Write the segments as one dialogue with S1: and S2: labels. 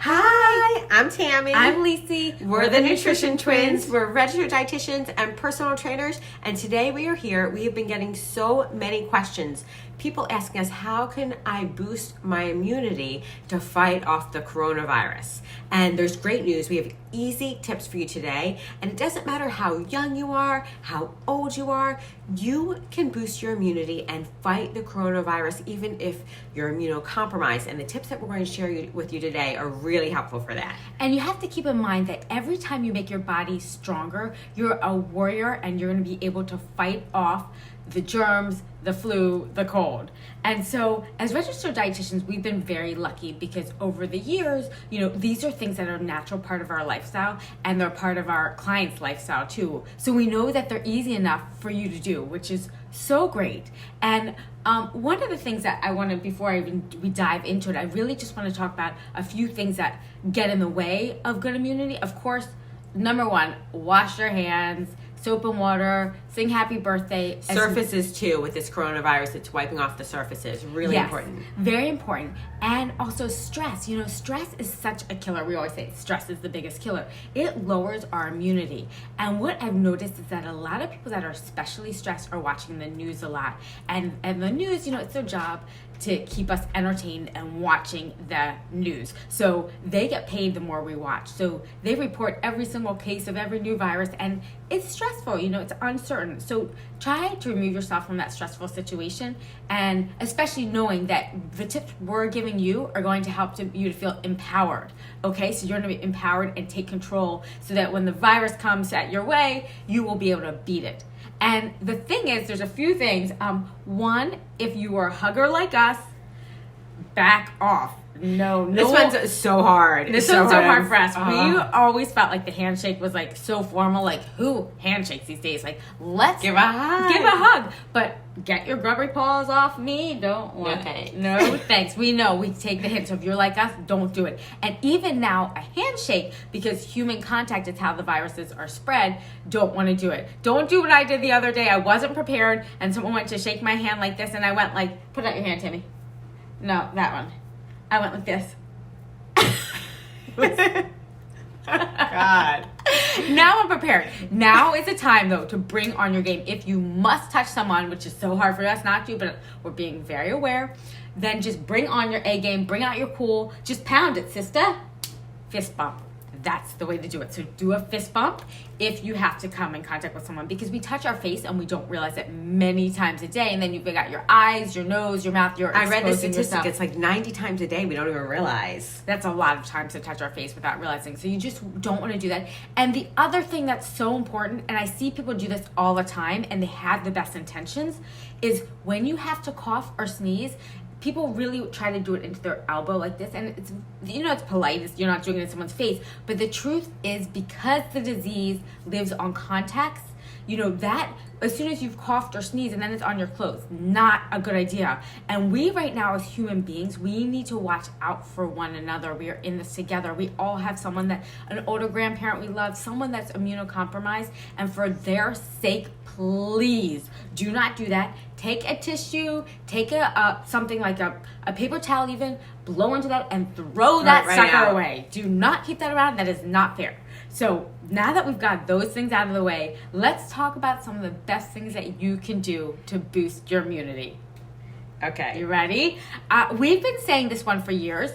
S1: Hi, I'm Tammy.
S2: I'm Lisi.
S1: We're the Nutrition Twins. We're registered dietitians and personal trainers. And today we are here. We have been getting so many questions. People asking us, how can I boost my immunity to fight off the coronavirus? And there's great news. We have easy tips for you today. And it doesn't matter how young you are, how old you are, you can boost your immunity and fight the coronavirus even if you're immunocompromised. And the tips that we're going to share with you today are really helpful for that.
S2: And you have to keep in mind that every time you make your body stronger, you're a warrior and you're going to be able to fight off the germs, the flu, the cold. And so as registered dietitians, we've been very lucky because over the years, these are things that are a natural part of our lifestyle and they're part of our clients' lifestyle too. So we know that they're easy enough for you to do, which is so great. And one of the things that I want to, before we dive into it, I really just want to talk about a few things that get in the way of good immunity. Of course, number one, wash your hands, soap and water, sing happy birthday.
S1: Surfaces too, with this coronavirus, it's wiping off the surfaces. Really important.
S2: Very important. And also stress. Stress is such a killer. We always say stress is the biggest killer. It lowers our immunity. And what I've noticed is that a lot of people that are especially stressed are watching the news a lot. And the news, it's their job to keep us entertained and watching the news. So they get paid the more we watch. So they report every single case of every new virus, and it's stressful, it's uncertain. So try to remove yourself from that stressful situation, and especially knowing that the tips we're giving you are going to help you to feel empowered. Okay, so you're going to be empowered and take control so that when the virus comes at your way, you will be able to beat it. And the thing is, there's a few things. One, if you are a hugger like us, back off. No.
S1: This one's so hard.
S2: This one's so hard for us. We always felt like the handshake was like so formal. Like, who handshakes these days? Like, let's
S1: give a hug.
S2: Give a hug. But get your rubbery paws off me. Don't want it. No thanks. We know. We take the hint. So if you're like us, don't do it. And even now, a handshake, because human contact is how the viruses are spread, don't want to do it. Don't do what I did the other day. I wasn't prepared, and someone went to shake my hand like this, and I went like, put out your hand, Timmy. No, that one. I went like this.
S1: God.
S2: Now I'm prepared. Now is the time, though, to bring on your game. If you must touch someone, which is so hard for us not to, but we're being very aware, then just bring on your A game. Bring out your cool. Just pound it, sister. Fist bump. That's the way to do it. So do a fist bump if you have to come in contact with someone, because we touch our face and we don't realize it many times a day. And then you've got your eyes, your nose, your mouth. I read the statistic.
S1: It's like 90 times a day. We don't even realize.
S2: That's a lot of times to touch our face without realizing. So you just don't want to do that. And the other thing that's so important, and I see people do this all the time and they have the best intentions, is when you have to cough or sneeze, people really try to do it into their elbow like this, and it's it's polite. You're not doing it in someone's face, but the truth is, because the disease lives on contacts, that as soon as you've coughed or sneezed and then it's on your clothes, not a good idea. And we right now as human beings, we need to watch out for one another. We are in this together. We all have someone an older grandparent we love, someone that's immunocompromised, and for their sake, please do not do that. Take a tissue, take something like a paper towel even, blow into that and throw that sucker away. Do not keep that around. That is not fair. So now that we've got those things out of the way, let's talk about some of the best things that you can do to boost your immunity.
S1: Okay.
S2: You ready? We've been saying this one for years.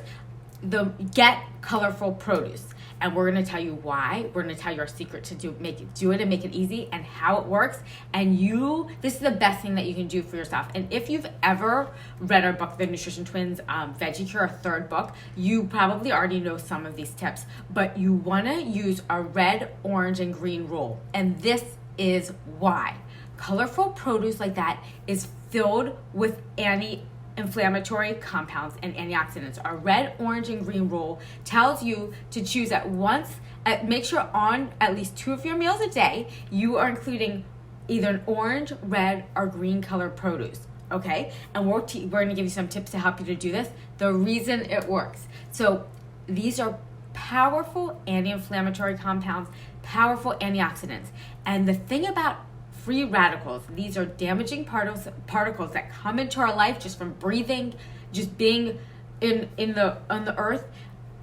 S2: Get colorful produce. And we're going to tell you why. We're going to tell you our secret to do it and make it easy and how it works. And this is the best thing that you can do for yourself. And if you've ever read our book, The Nutrition Twins Veggie Cure, our third book, you probably already know some of these tips. But you want to use a red, orange, and green rule. And this is why. Colorful produce like that is filled with anti-inflammatory compounds and antioxidants. Our red, orange, and green rule tells you to choose make sure on at least 2 of your meals a day, you are including either an orange, red, or green colored produce. Okay? And we're going to give you some tips to help you to do this. The reason it works. So these are powerful anti-inflammatory compounds, powerful antioxidants. And the thing about free radicals, these are damaging particles that come into our life just from breathing, just being on the earth.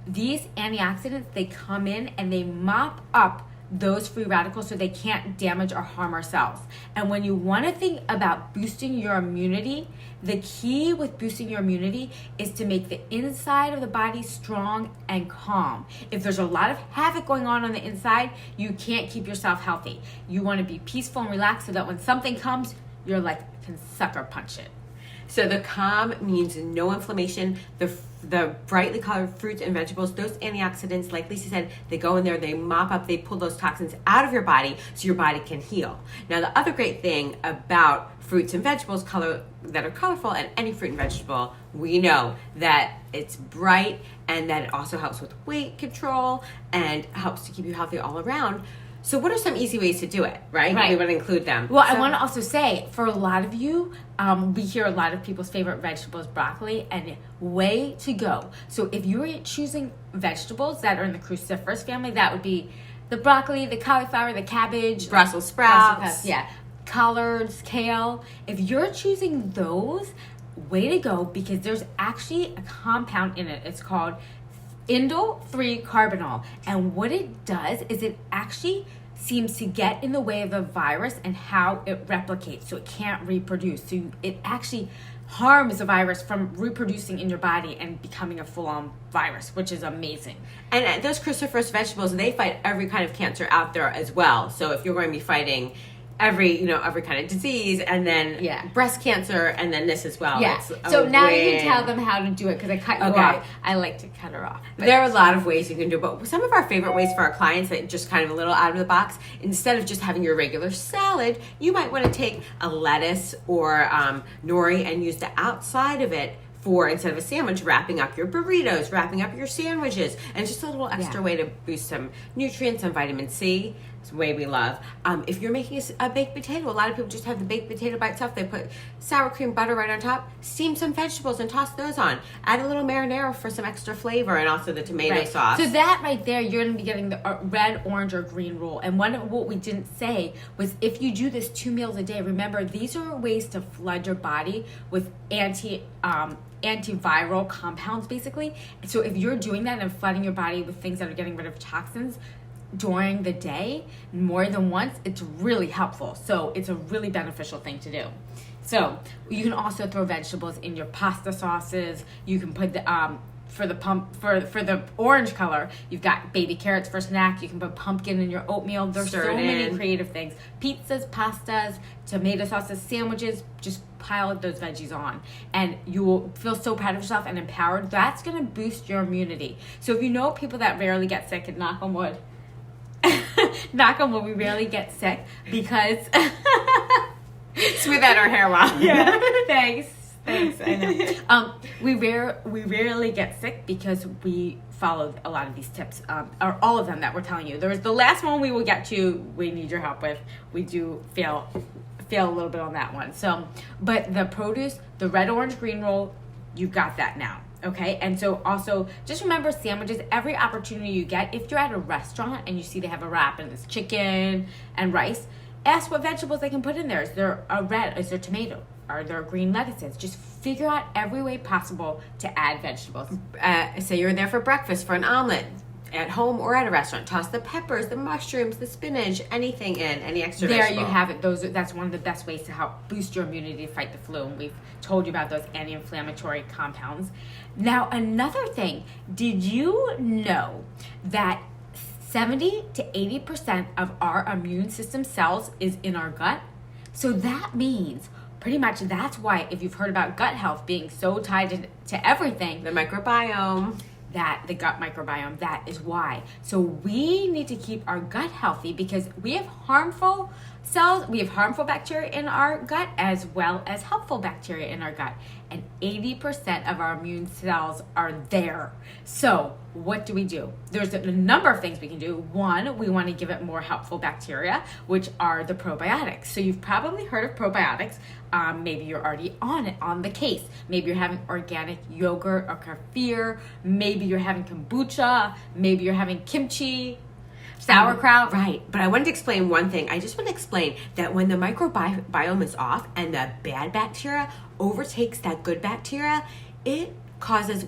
S2: these antioxidants, they come in and they mop up those free radicals so they can't damage or harm our cells. And when you want to think about boosting your immunity, the key with boosting your immunity is to make the inside of the body strong and calm. If there's a lot of havoc going on the inside, you can't keep yourself healthy. You want to be peaceful and relaxed so that when something comes, you're like, can sucker punch it.
S1: So the calm means no inflammation. The brightly colored fruits and vegetables, those antioxidants, like Lisa said, they go in there, they mop up, they pull those toxins out of your body so your body can heal. Now, the other great thing about fruits and vegetables that are colorful, and any fruit and vegetable, we know that it's bright and that it also helps with weight control and helps to keep you healthy all around. So what are some easy ways to do it, right? We want to include them.
S2: Well, I want to also say, for a lot of you, we hear a lot of people's favorite vegetable is broccoli, and way to go. So if you're choosing vegetables that are in the cruciferous family, that would be the broccoli, the cauliflower, the cabbage.
S1: Brussels sprouts.
S2: Yeah. Collards, kale. If you're choosing those, way to go, because there's actually a compound in it. It's called indole 3-carbinol, and what it does is it actually seems to get in the way of the virus and how it replicates, so it can't reproduce. So it actually harms the virus from reproducing in your body and becoming a full-on virus, which is amazing.
S1: And those cruciferous vegetables, they fight every kind of cancer out there as well. So if you're going to be fighting every kind of disease, and then breast cancer, and then this as well.
S2: Yeah. So now you can tell them how to do it, because I cut you off. I like to cut her off.
S1: But there are a lot of ways you can do it, but some of our favorite ways for our clients that just kind of a little out of the box, instead of just having your regular salad, you might want to take a lettuce or nori and use the outside of it for, instead of a sandwich, wrapping up your burritos, wrapping up your sandwiches, and just a little extra way to boost some nutrients and vitamin C. It's the way we love. If you're making a baked potato, a lot of people just have the baked potato by itself. They put sour cream butter right on top, steam some vegetables and toss those on. Add a little marinara for some extra flavor, and also the tomato sauce.
S2: So that right there, you're going to be getting the red, orange, or green rule. And what we didn't say was, if you do this 2 meals a day, remember, these are ways to flood your body with antiviral compounds, basically. So if you're doing that and flooding your body with things that are getting rid of toxins during the day more than once, it's really helpful. So it's a really beneficial thing to do. So you can also throw vegetables in your pasta sauces. You can put the for the orange color, you've got baby carrots for snack. You can put pumpkin in your oatmeal. There's so many creative things. Pizzas, pastas, tomato sauces, sandwiches. Just pile those veggies on, and you will feel so proud of yourself and empowered. That's going to boost your immunity. So if you know people that rarely get sick, and knock on wood, we rarely get sick because
S1: smooth out our hair while.
S2: Yeah, thanks. I know. We rarely get sick because we followed a lot of these tips, or all of them that we're telling you. There's the last one we will get to. We need your help with. We do fail a little bit on that one. So, but the produce, the red, orange, green roll, you've got that now. Okay, and so also just remember sandwiches. Every opportunity you get, if you're at a restaurant and you see they have a wrap and it's chicken and rice, ask what vegetables they can put in there. Is there a red? Is there tomato? Are there green lettuces? Just figure out every way possible to add vegetables.
S1: Say you're there for breakfast, for an omelet, at home or at a restaurant. Toss the peppers, the mushrooms, the spinach, anything in, any extra vegetable.
S2: There you have it. That's one of the best ways to help boost your immunity to fight the flu. And we've told you about those anti-inflammatory compounds. Now, another thing, did you know that 70 to 80% of our immune system cells is in our gut? So that means pretty much that's why, if you've heard about gut health being so tied to everything,
S1: the microbiome,
S2: the gut microbiome, that is why. So we need to keep our gut healthy, because we have harmful cells, we have harmful bacteria in our gut as well as helpful bacteria in our gut. And 80% of our immune cells are there. So what do we do? There's a number of things we can do. One, we want to give it more helpful bacteria, which are the probiotics. So you've probably heard of probiotics. Maybe you're already on the case. Maybe you're having organic yogurt or kefir. Maybe you're having kombucha. Maybe you're having kimchi, sauerkraut.
S1: Right. But I wanted to explain one thing. I just want to explain that when the microbiome is off and the bad bacteria overtakes that good bacteria, it causes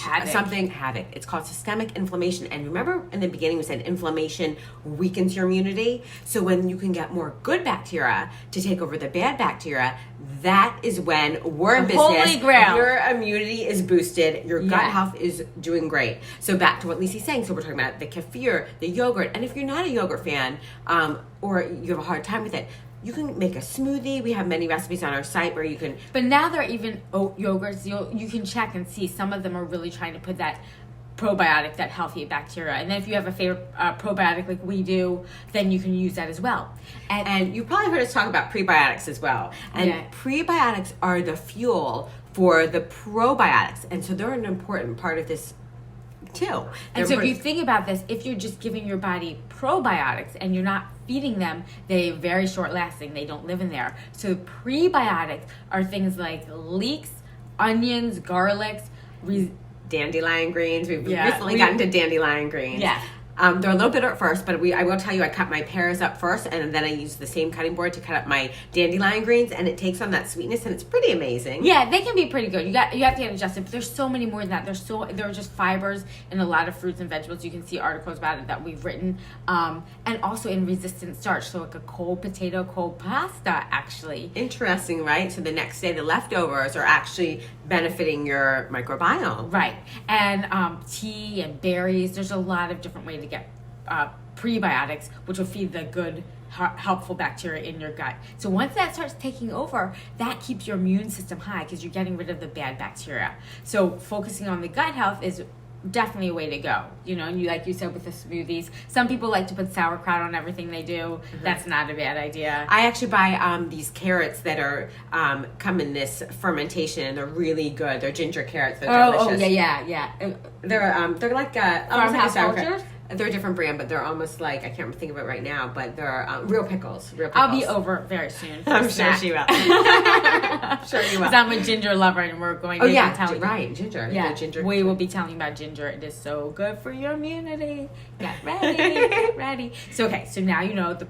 S1: havoc. It's called systemic inflammation. And remember in the beginning we said inflammation weakens your immunity. So when you can get more good bacteria to take over the bad bacteria, that is when we're in business.
S2: Holy grail.
S1: Your immunity is boosted. Your gut health is doing great. So back to what Lisi's saying. So we're talking about the kefir, the yogurt. And if you're not a yogurt fan, or you have a hard time with it, you can make a smoothie. We have many recipes on our site where you can.
S2: But now there are even oat yogurts. You can check and see. Some of them are really trying to put that probiotic, that healthy bacteria. And then if you have a favorite probiotic like we do, then you can use that as well.
S1: And you probably heard us talk about prebiotics as well. And prebiotics are the fuel for the probiotics. And so they're an important part of this too.
S2: And so if you think about this, if you're just giving your body probiotics and you're not feeding them, they're very short lasting. They don't live in there. So prebiotics are things like leeks, onions, garlics,
S1: dandelion greens. We've recently gotten to dandelion greens.
S2: Yeah.
S1: They're a little bitter at first, but I will tell you, I cut my pears up first, and then I use the same cutting board to cut up my dandelion greens, and it takes on that sweetness, and it's pretty amazing.
S2: Yeah, they can be pretty good. You have to get adjusted, but there's so many more than that. There are just fibers in a lot of fruits and vegetables. You can see articles about it that we've written, and also in resistant starch, so like a cold potato, cold pasta, actually.
S1: Interesting, right? So the next day, the leftovers are actually benefiting your microbiome.
S2: Right, and tea and berries. There's a lot of different ways to get prebiotics, which will feed the good, helpful bacteria in your gut. So once that starts taking over, that keeps your immune system high because you're getting rid of the bad bacteria. So focusing on the gut health is definitely a way to go. And like you said with the smoothies, some people like to put sauerkraut on everything they do. Mm-hmm. That's not a bad idea.
S1: I actually buy these carrots that are come in this fermentation, and they're really good. They're ginger carrots. They're delicious.
S2: Oh yeah.
S1: They're like
S2: farmhouse cultures.
S1: They're a different brand, but they're almost like, I can't think of it right now, but they're real pickles.
S2: I'll be over very soon.
S1: I'm sure she will. I'm sure you will.
S2: Because I'm a ginger lover, and we're going to be telling
S1: right, ginger.
S2: Yeah,
S1: ginger.
S2: We will be telling you about ginger. It is so good for your immunity. Get ready. So now you know the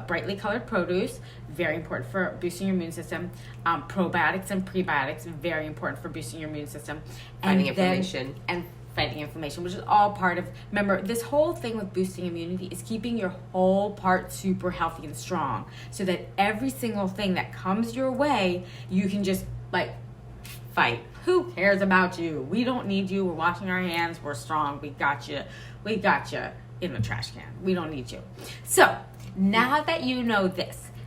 S2: brightly colored produce, very important for boosting your immune system. Probiotics and prebiotics, very important for boosting your immune system.
S1: Fighting inflammation.
S2: Fighting inflammation, which is all part of, remember, this whole thing with boosting immunity is keeping your whole part super healthy and strong, so that every single thing that comes your way, you can just fight. Who cares about you? We don't need you. We're washing our hands. We're strong. We got you in the trash can. We don't need you. So now that you know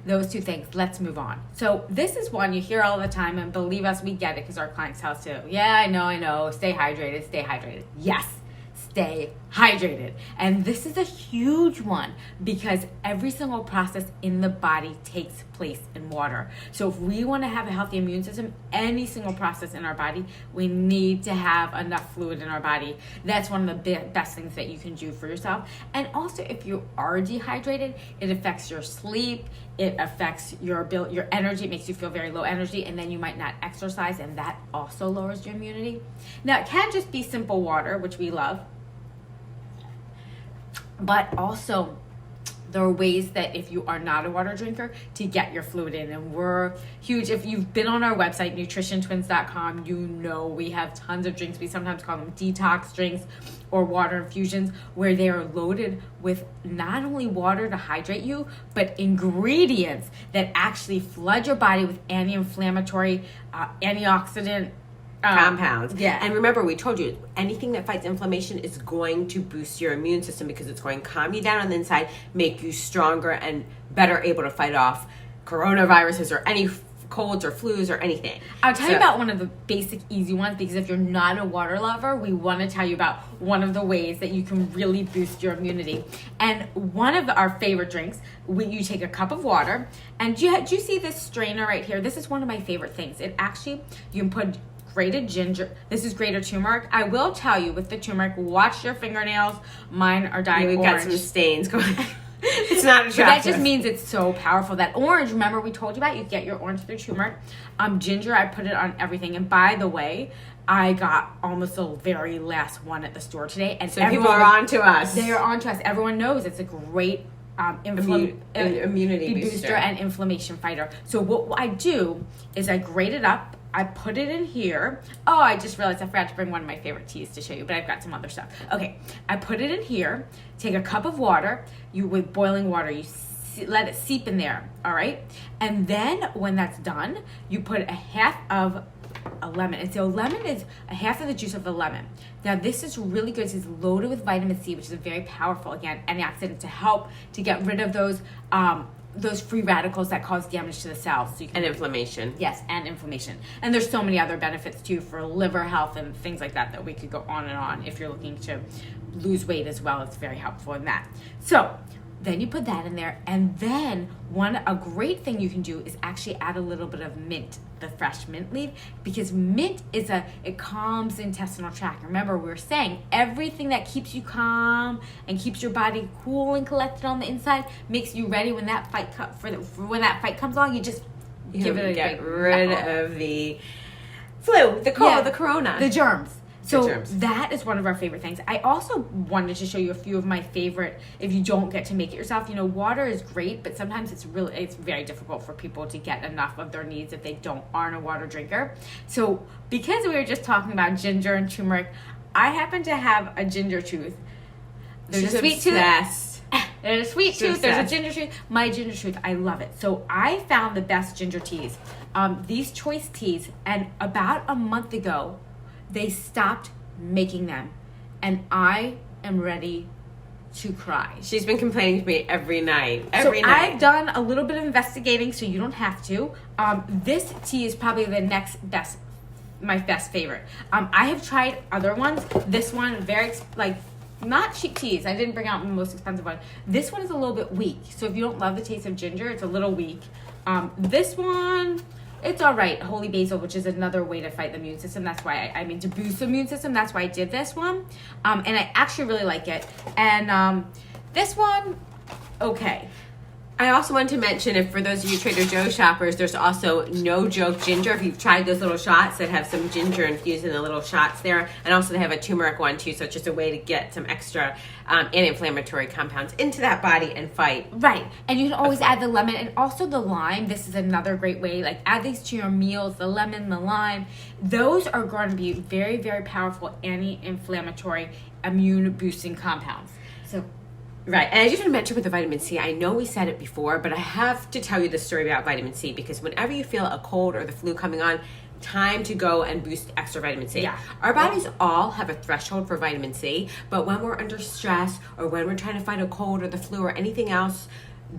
S2: those two things, let's move on. So this is one you hear all the time, and believe us, we get it because our clients tell us too. Yeah, I know. Stay hydrated. Yes, stay hydrated. And this is a huge one because every single process in the body takes place in water. So if we want to have a healthy immune system, any single process in our body, we need to have enough fluid in our body. That's one of the best things that you can do for yourself. And also, if you are dehydrated, it affects your sleep, it affects your energy, it makes you feel very low energy, and then you might not exercise, and that also lowers your immunity. Now, it can't just be simple water, which we love, but also there are ways that if you are not a water drinker, to get your fluid in. And we're huge. If you've been on our website, nutritiontwins.com, you know we have tons of drinks. We sometimes call them detox drinks or water infusions, where they are loaded with not only water to hydrate you, but ingredients that actually flood your body with anti-inflammatory, antioxidant
S1: compounds.
S2: Yeah.
S1: And remember, we told you, anything that fights inflammation is going to boost your immune system because it's going to calm you down on the inside, make you stronger and better able to fight off coronaviruses or any colds or flus or anything.
S2: I'll tell you about one of the basic easy ones, because if you're not a water lover, we want to tell you about one of the ways that you can really boost your immunity. And one of our favorite drinks, you take a cup of water, and do you see this strainer right here? This is one of my favorite things. It actually, you can put grated ginger. This is grated turmeric. I will tell you, with the turmeric, watch your fingernails. Mine are dying orange.
S1: We've got some stains going. It's not attractive.
S2: But that just means it's so powerful. That orange, remember we told you about, you get your orange through turmeric. Ginger, I put it on everything. And by the way, I got almost the very last one at the store today. And
S1: so people are on to us.
S2: They are on to us. Everyone knows it's a great
S1: immunity
S2: booster and inflammation fighter. So what I do is I grate it up I put it in here. Oh, I just realized I forgot to bring one of my favorite teas to show you, but I've got some other stuff. Okay, I put it in here. Take a cup of water. With boiling water, let it seep in there, all right? And then when that's done, you put a half of a lemon. And so lemon is a half of the juice of the lemon. Now this is really good. It's loaded with vitamin C, which is a very powerful, again, antioxidant to help to get rid of those free radicals that cause damage to the cells. So
S1: and inflammation.
S2: Yes, and inflammation. And there's so many other benefits too for liver health and things like that we could go on and on. If you're looking to lose weight as well, it's very helpful in that. So then you put that in there, and then a great thing you can do is actually add a little bit of mint, the fresh mint leaf, because mint it calms the intestinal tract. Remember, we were saying everything that keeps you calm and keeps your body cool and collected on the inside makes you ready when that fight when that fight comes along. You just give it a
S1: get rid of the flu, the cold, the corona,
S2: the germs. So that is one of our favorite things. I also wanted to show you a few of my favorite, if you don't get to make it yourself. Water is great, but sometimes it's very difficult for people to get enough of their needs if they aren't a water drinker. So because we were just talking about ginger and turmeric, I happen to have a ginger tooth. There's a sweet tooth. There's a sweet tooth. There's a ginger tooth. My ginger tooth, I love it. So I found the best ginger teas. These choice teas, and about a month ago, they stopped making them, and I am ready to cry.
S1: She's been complaining to me every night.
S2: I've done a little bit of investigating, so you don't have to. This tea is probably the next best, my best favorite. I have tried other ones. This one, not cheap teas. I didn't bring out the most expensive one. This one is a little bit weak, so if you don't love the taste of ginger, it's a little weak. This one, it's all right. Holy basil, which is another way to fight the immune system. That's why to boost the immune system. That's why I did this one. And I actually really like it. And this one, okay.
S1: I also wanted to mention, if for those of you Trader Joe's shoppers, there's also No Joke Ginger. If you've tried those little shots that have some ginger infused in the little shots there. And also they have a turmeric one too, so it's just a way to get some extra anti-inflammatory compounds into that body and fight.
S2: Right. And you can always add the lemon and also the lime. This is another great way. Add these to your meals, the lemon, the lime. Those are going to be very, very powerful anti-inflammatory, immune-boosting compounds. So
S1: right, and I just want to mention with the vitamin C, I know we said it before, but I have to tell you the story about vitamin C, because whenever you feel a cold or the flu coming on, time to go and boost extra vitamin C.
S2: Yeah.
S1: Our bodies all have a threshold for vitamin C, but when we're under stress or when we're trying to fight a cold or the flu or anything else,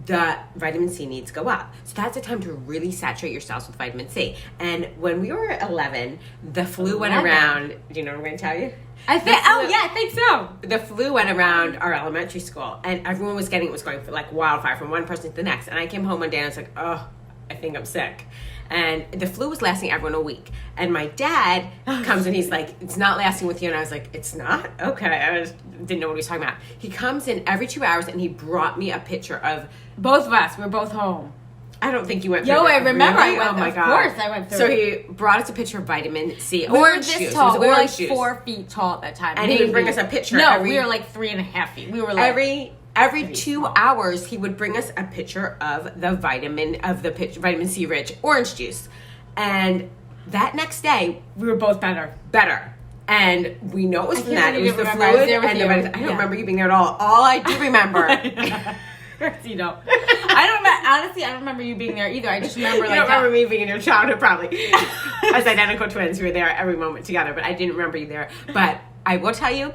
S1: the vitamin C needs go up. So that's a time to really saturate your cells with vitamin C. And when we were 11, the flu went around. Do you know what I'm going to tell you?
S2: I think so.
S1: The flu went around our elementary school, and everyone was getting it. Was going for wildfire from one person to the next. And I came home one day and I was like, oh, I think I'm sick. And the flu was lasting everyone a week. And my dad comes and he's like, it's not lasting with you. And I was like, it's not? Okay. I didn't know what he was talking about. He comes in every 2 hours and he brought me a picture of
S2: both of us. We're both home.
S1: I don't think you went through
S2: it.
S1: I
S2: remember.
S1: Really?
S2: I went,
S1: oh my God.
S2: Of course I went through
S1: so
S2: it.
S1: He brought us a picture of vitamin C.
S2: We were
S1: this
S2: juice. Tall. We were like
S1: juice.
S2: 4 feet tall at that time.
S1: And he would bring us a picture.
S2: No, we were like 3.5 feet. We were like
S1: Every 2 hours, he would bring us a picture of the vitamin C rich orange juice. And that next day,
S2: we were both better.
S1: And we know it was from that. It was the fluid and the vitamin. I don't remember you being there at all. All I do remember.
S2: You know, I don't remember you being there either. I just remember
S1: you don't remember me being in your childhood, probably. As identical twins, we were there every moment together, but I didn't remember you there. But I will tell you,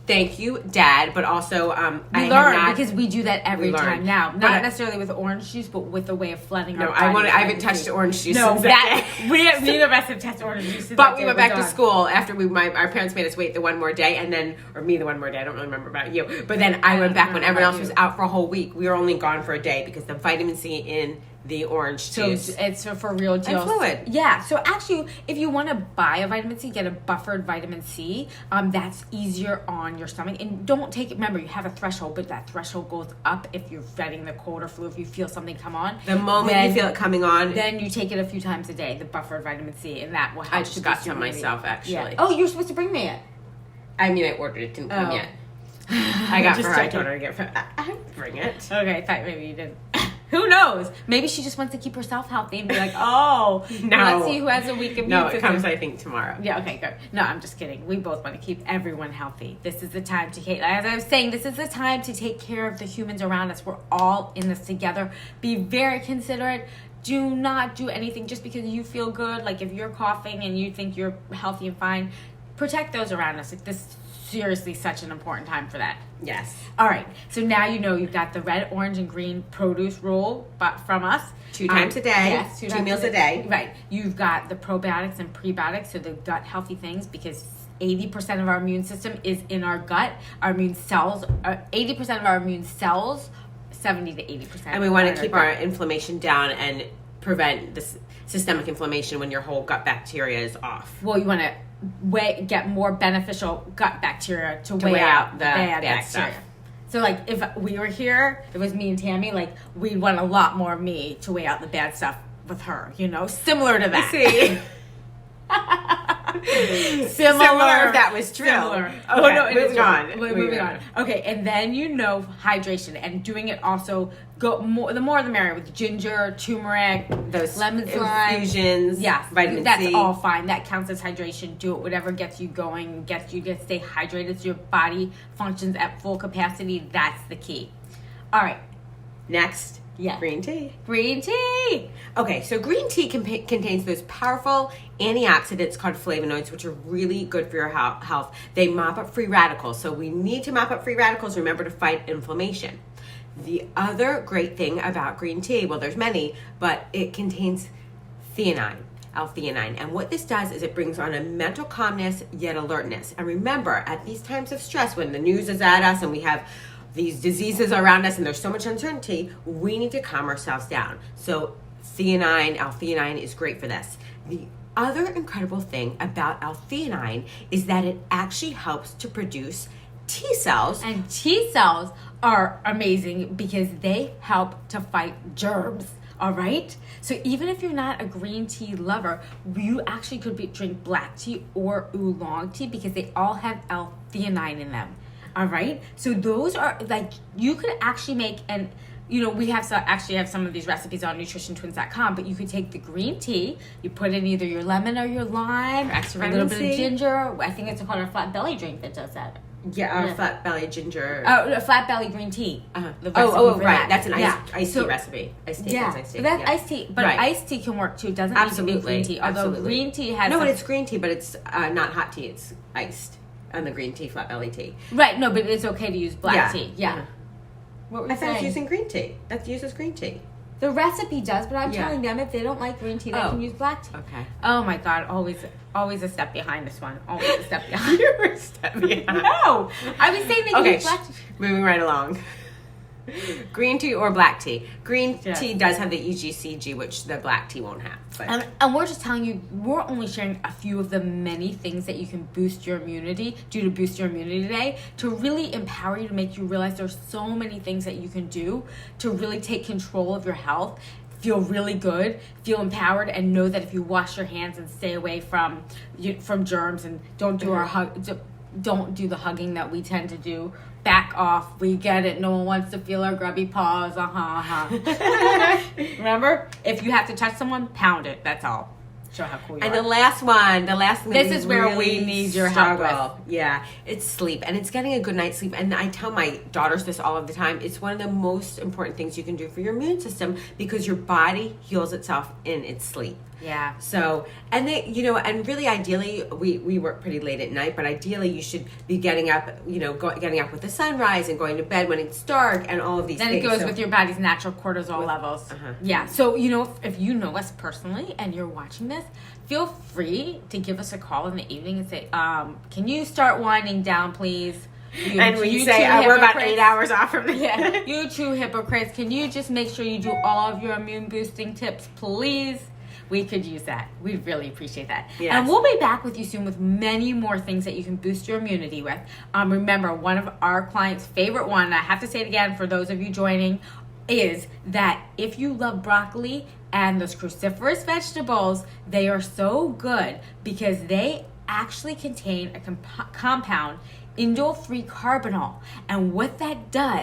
S1: thank you, Dad, but also
S2: we learned because we do that every time now. Not necessarily with orange juice, but with a way of flooding our body.
S1: I haven't touched orange juice since that day.
S2: Neither of us have touched orange juice since
S1: But we went back to school after our parents made us wait the one more day, and then, or me the one more day, I don't really remember about you. But then I went back when everyone else was out for a whole week. We were only gone for a day because the vitamin C in the orange juice.
S2: So it's for real deal.
S1: And fluid.
S2: Yeah. So actually, if you want to buy a vitamin C, get a buffered vitamin C. That's easier on your stomach. And don't take it. Remember, you have a threshold, but that threshold goes up if you're fighting the cold or flu. If you feel something come on,
S1: the moment you feel it coming on,
S2: then you take it a few times a day. The buffered vitamin C, and that will help.
S1: I just got some myself, actually.
S2: Yeah. Oh, you're supposed to bring me it.
S1: I mean, I ordered it. Didn't come yet. I got for her. I told her to get for. I bring it.
S2: Okay, I thought maybe you didn't. Who knows? Maybe she just wants to keep herself healthy and be like, oh,
S1: No.
S2: let's see who has a weak immune
S1: No,
S2: system.
S1: it comes, I think, tomorrow.
S2: Yeah, okay, good. No, I'm just kidding. We both want to keep everyone healthy. This is the time to take, as I was saying, this is the time to take care of the humans around us. We're all in this together. Be very considerate. Do not do anything just because you feel good. Like if you're coughing and you think you're healthy and fine, protect those around us. Like this is seriously such an important time for that.
S1: Yes.
S2: All right. So now you know you've got the red, orange, and green produce rule from us.
S1: 2 times a day.
S2: Yes,
S1: 2 meals a day.
S2: Right. You've got the probiotics and prebiotics, so the gut healthy things, because 80% of our immune system is in our gut. Our immune cells, 80% of our immune cells, 70 to 80%.
S1: And we want to keep our inflammation down and prevent this systemic inflammation when your whole gut bacteria is off.
S2: Well, you want to get more beneficial gut bacteria to weigh out the bad bacteria.
S1: stuff.
S2: So, like, if we were here, if it was me and Tammy, like, we'd want a lot more of me to weigh out the bad stuff with her, you know? Similar to that.
S1: See? Similar if that was true.
S2: Similar.
S1: Okay,
S2: Oh, no, it is
S1: moving
S2: true.
S1: on.
S2: Moving on. Okay, and then you know hydration and doing it also, the more the merrier, with ginger, turmeric,
S1: Those
S2: lemon lime.
S1: infusions,
S2: Yes,
S1: vitamin
S2: that's
S1: C.
S2: all fine. That counts as hydration. Do it, whatever gets you going, gets you to stay hydrated so your body functions at full capacity. That's the key. All right.
S1: Next,
S2: Yeah.
S1: green tea.
S2: Green tea.
S1: Okay, so green tea contains those powerful antioxidants called flavonoids, which are really good for your health. They mop up free radicals. So we need to mop up free radicals. Remember to fight inflammation. The other great thing about green tea, well, there's many, but it contains theanine, L-theanine. And what this does is it brings on a mental calmness yet alertness. And remember, at these times of stress, when the news is at us and we have these diseases around us and there's so much uncertainty, we need to calm ourselves down. So theanine, L-theanine is great for this. The other incredible thing about L-theanine is that it actually helps to produce T cells.
S2: And T cells are amazing because they help to fight germs. All right. So even if you're not a green tea lover, you actually could drink black tea or oolong tea because they all have L-theanine in them. All right. So those are like, you could actually make, and you know, we have actually have some of these recipes on nutritiontwins.com, but you could take the green tea, you put in either your lemon or your lime,
S1: Extra
S2: a little
S1: vitamin
S2: bit of
S1: C.
S2: ginger. I think it's called a flat belly drink that does that.
S1: Yeah,
S2: Yeah.
S1: flat belly ginger.
S2: Oh, a flat belly green tea. The recipe
S1: Oh,
S2: for
S1: right.
S2: that.
S1: That's an
S2: Yeah.
S1: iced
S2: So-
S1: tea recipe. Iced tea.
S2: Yeah,
S1: Iced tea.
S2: but that's
S1: yeah.
S2: iced tea. But
S1: Right.
S2: iced tea can work too. It doesn't
S1: Absolutely.
S2: need to be green tea. Although
S1: Absolutely.
S2: green tea has
S1: No,
S2: some-
S1: but it's green tea, but it's not hot tea. It's iced. And the green tea, flat belly tea.
S2: right. No, but it's okay to use black
S1: Yeah.
S2: tea. Yeah.
S1: Yeah.
S2: What were
S1: I
S2: you
S1: thought it was
S2: saying?
S1: using green tea. That uses green tea.
S2: The recipe does, but I'm
S1: Yeah.
S2: telling them if they don't like green tea, they
S1: Oh.
S2: can use black tea.
S1: Okay.
S2: Oh my God! Always a step behind this one. Always a step behind.
S1: You're a step behind.
S2: No, I was saying they can
S1: Okay,
S2: use black tea.
S1: moving right along. Green tea or black tea. Green
S2: Yes.
S1: tea does have the EGCG, which the black tea won't have. But
S2: And we're just telling you, we're only sharing a few of the many things that you can boost your immunity, to boost your immunity today, to really empower you, to make you realize there's so many things that you can do to really take control of your health, feel really good, feel empowered, and know that if you wash your hands and stay away from germs and don't do don't do the hugging that we tend to do. Back off. We get it. No one wants to feel our grubby paws. Remember? If you have to touch someone, pound it. That's all. Show how cool you
S1: and
S2: are.
S1: the last thing
S2: This
S1: that
S2: is where we
S1: really
S2: need your help
S1: struggle. Yeah, it's sleep, and it's getting a good night's sleep. And I tell my daughters this all of the time. It's one of the most important things you can do for your immune system because your body heals itself in its sleep.
S2: Yeah.
S1: So, and they, you know, and really ideally, we work pretty late at night, but ideally you should be getting up, you know, getting up with the sunrise and going to bed when it's dark and all of these
S2: Then
S1: things.
S2: it goes
S1: So-
S2: with your body's natural cortisol levels. Yeah. So, you know, if you know us personally and you're watching this, feel free to give us a call in the evening and say, can you start winding down, please?
S1: and we
S2: you
S1: say,
S2: two
S1: we're about
S2: hypocrites."
S1: 8 hours off from this.
S2: Yeah, you two hypocrites. Can you just make sure you do all of your immune boosting tips, please? We could use that. We'd really appreciate that.
S1: Yes.
S2: And we'll be back with you soon with many more things that you can boost your immunity with. Remember, one of our clients' favorite one, and I have to say it again for those of you joining, is that if you love broccoli and those cruciferous vegetables, they are so good because they actually contain a compound, indole-3 carbinol. And what that does